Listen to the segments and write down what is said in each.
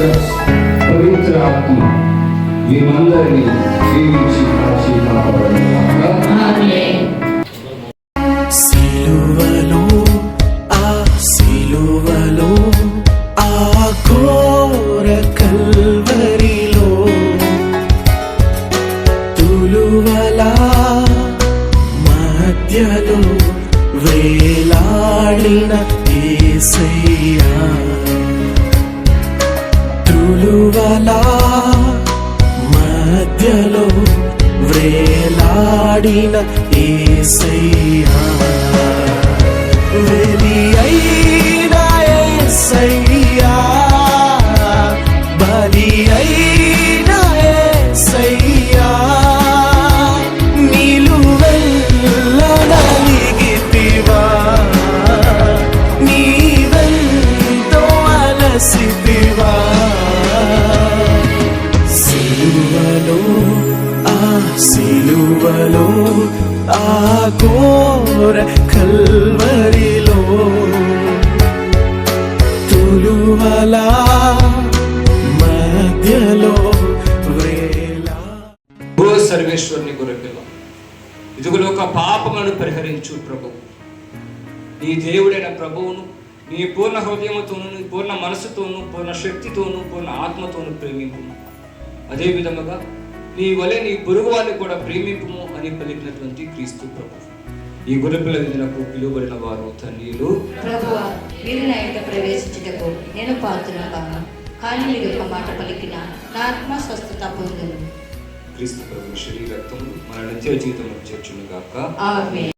Jesus, పవిత్ర ఆత్మ మేమందరినీ జీవించి కాచి కాపాడుగాక. ఆమేన్. సిలువలో ఆ ఘోర కల్వరిలో తులువల మధ్యలో వేలాడిన యేసయ్యా, తులువల మధ్యలో వేలాడిన యేసయ్యా, వెలి అయిన యేసయ్యా, బలి అయిన యేసయ్యా, నిలువెల్ల నలిగితివా, నీవెంతో అలసితివా, సిలువలో ఆ ఘోర కల్వరిలో తులువల మధ్యలో వేలా. ఓ సర్వేశ్వరుని గొర్రెపిల్ల, ఇదిగో ఒక పాపములను పరిహరించు ప్రభు. నీ దేవుడైన ప్రభువును నీ పూర్ణ హృదయముతోను, నీ పూర్ణ మనసుతోను, పూర్ణ శక్తితోను, పూర్ణ ఆత్మతోను ప్రేమింపు. అదే విధముగా నీ వలె నీ పొరుగు వారిని కూడా ప్రేమింపుము అని పలికినటువంటి క్రీస్తు ప్రభు. ఈ గొర్రెపిల్ల విధులకు పిలువబడిన వారు ధన్యులు. ప్రభువా, మీరు నా ఇంట ప్రవేశించుటకు నేను పాత్రులను కాను, కానీ మీరు ఒక మాట పలికిన నా ఆత్మ స్వస్థత పొందును. క్రీస్తు ప్రభు శరీర రక్తములు మన నిత్య జీవితంలో చేర్చును గాక. ఆమేన్.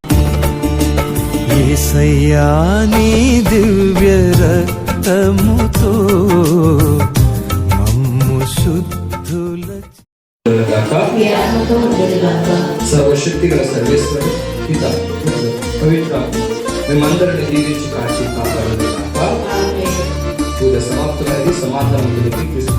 యేసయ్యా, నీ దివ్య రక్తముతో మమ్ము శుద్ధుల సర్వశక్తి గల సర్వేశ్వరుడు పిత పవిత్ర మేమందరిని దీవించి కాచి కాపాడుగాక. పూజ సమాప్తమైనది. సమాధానం క్రీస్తు